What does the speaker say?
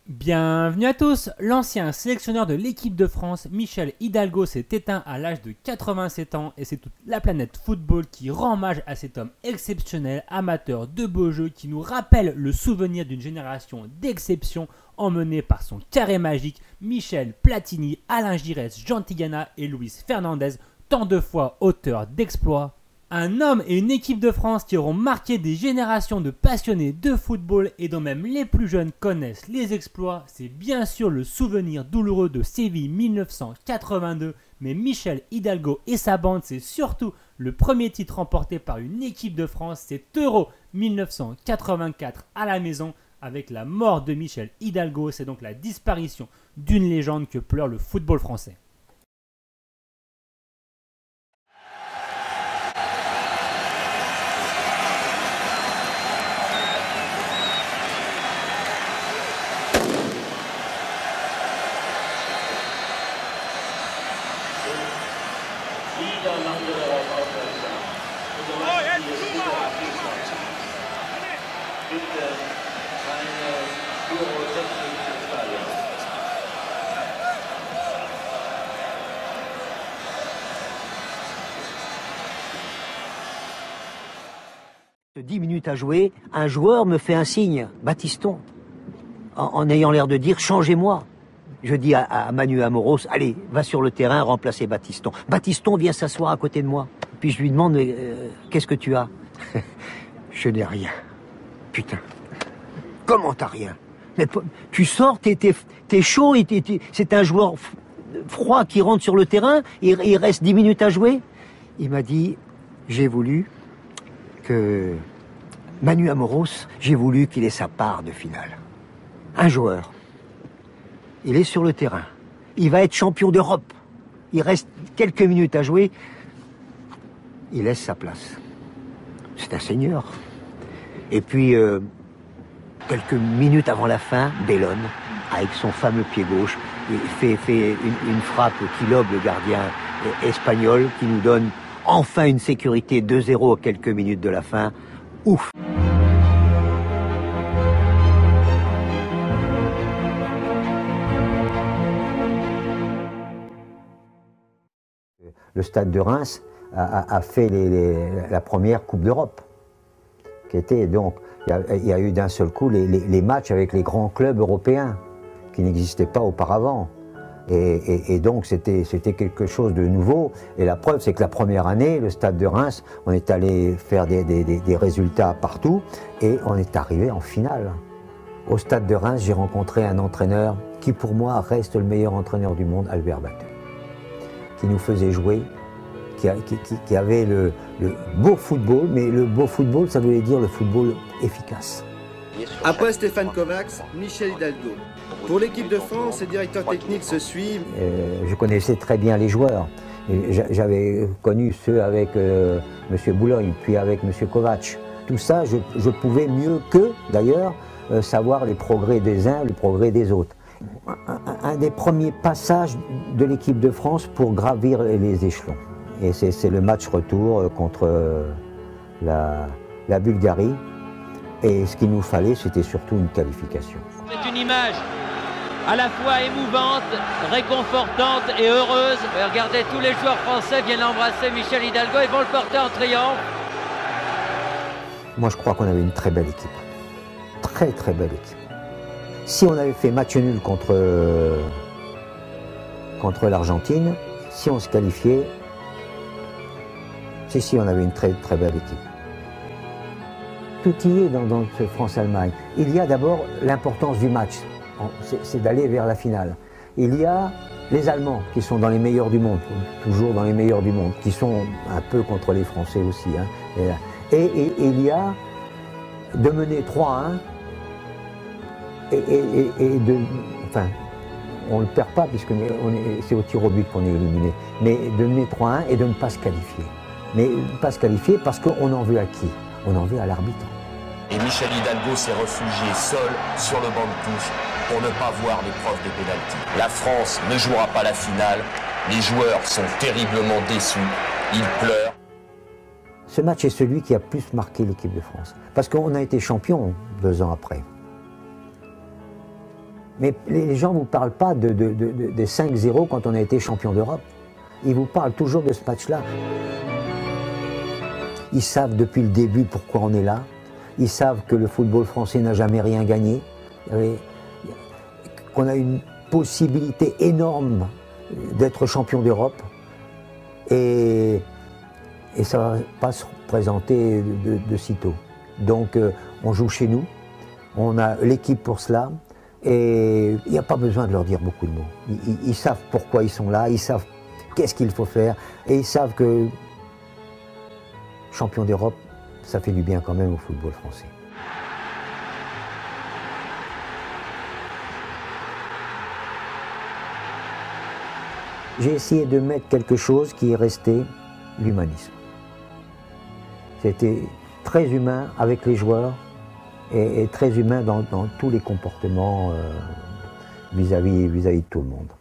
Bienvenue à tous. L'ancien sélectionneur de l'équipe de France, Michel Hidalgo, s'est éteint à l'âge de 87 ans et c'est toute la planète football qui rend hommage à cet homme exceptionnel, amateur de beaux jeux, qui nous rappelle le souvenir d'une génération d'exception emmenée par son carré magique, Michel Platini, Alain Giresse, Jean Tigana et Luis Fernandez, tant de fois auteurs d'exploits. Un homme et une équipe de France qui auront marqué des générations de passionnés de football et dont même les plus jeunes connaissent les exploits, c'est bien sûr le souvenir douloureux de Séville 1982, mais Michel Hidalgo et sa bande, c'est surtout le premier titre remporté par une équipe de France, c'est Euro 1984 à la maison. Avec la mort de Michel Hidalgo, c'est donc la disparition d'une légende que pleure le football français. De 10 minutes à jouer, un joueur me fait un signe, Battiston, en ayant l'air de dire « changez-moi ». Je dis à Manu Amoros, allez, va sur le terrain, remplacer Battiston. Battiston vient s'asseoir à côté de moi. Puis je lui demande, qu'est-ce que tu as? Je n'ai rien. Putain. Comment t'as rien? Mais tu sors, t'es chaud, c'est un joueur froid qui rentre sur le terrain, il reste 10 minutes à jouer. Il m'a dit, j'ai voulu que Manu Amoros, j'ai voulu qu'il ait sa part de finale. Un joueur. Il est sur le terrain. Il va être champion d'Europe. Il reste quelques minutes à jouer. Il laisse sa place. C'est un seigneur. Et puis, quelques minutes avant la fin, Bellone, avec son fameux pied gauche, il fait une frappe qui lobe le gardien espagnol, qui nous donne enfin une sécurité 2-0 à quelques minutes de la fin. Ouf! Le stade de Reims a fait la première Coupe d'Europe, qui était donc, il y a eu d'un seul coup les matchs avec les grands clubs européens, qui n'existaient pas auparavant. Et donc c'était quelque chose de nouveau. Et la preuve, c'est que la première année, le stade de Reims, on est allé faire des résultats partout, et on est arrivé en finale. Au stade de Reims, j'ai rencontré un entraîneur qui, pour moi, reste le meilleur entraîneur du monde, Albert Batteux, qui nous faisait jouer, qui avait le beau football, mais le beau football, ça voulait dire le football efficace. Après Stéphane Kovacs, Michel Hidalgo. Pour l'équipe de France, les directeurs techniques se suivent. Je connaissais très bien les joueurs. J'avais connu ceux avec M. Boulogne, puis avec M. Kovacs. Tout ça, je pouvais mieux qu'eux, d'ailleurs, savoir les progrès des uns, les progrès des autres. Un des premiers passages de l'équipe de France pour gravir les échelons. Et c'est le match retour contre la Bulgarie. Et ce qu'il nous fallait, c'était surtout une qualification. C'est une image à la fois émouvante, réconfortante et heureuse. Regardez, tous les joueurs français viennent embrasser Michel Hidalgo et vont le porter en triomphe. Moi, je crois qu'on avait une très belle équipe. Très, très belle équipe. Si on avait fait match nul contre l'Argentine, si on se qualifiait, si, on avait une très, très belle équipe. Tout y est dans ce France-Allemagne. Il y a d'abord l'importance du match, c'est d'aller vers la finale. Il y a les Allemands qui sont dans les meilleurs du monde, toujours dans les meilleurs du monde, qui sont un peu contre les Français aussi. Hein. Et il y a de mener 3-1 et de... Enfin, on ne le perd pas puisque c'est au tir au but qu'on est éliminé. Mais de mener 3-1 et de ne pas se qualifier. Mais ne pas se qualifier parce qu'on en veut à qui? On en veut à l'arbitre. Et Michel Hidalgo s'est réfugié seul sur le banc de touche pour ne pas voir l'épreuve des pénaltys. La France ne jouera pas la finale. Les joueurs sont terriblement déçus. Ils pleurent. Ce match est celui qui a plus marqué l'équipe de France. Parce qu'on a été champion 2 ans après. Mais les gens ne vous parlent pas des 5-0 quand on a été champion d'Europe. Ils vous parlent toujours de ce match-là. Ils savent depuis le début pourquoi on est là. Ils savent que le football français n'a jamais rien gagné. Qu'on a une possibilité énorme d'être champion d'Europe. Et ça ne va pas se présenter de sitôt. Donc on joue chez nous. On a l'équipe pour cela. Et il n'y a pas besoin de leur dire beaucoup de mots. Ils savent pourquoi ils sont là. Ils savent qu'est-ce qu'il faut faire. Et ils savent que champion d'Europe, ça fait du bien quand même au football français. J'ai essayé de mettre quelque chose qui est resté, l'humanisme. C'était très humain avec les joueurs et très humain dans tous les comportements vis-à-vis de tout le monde.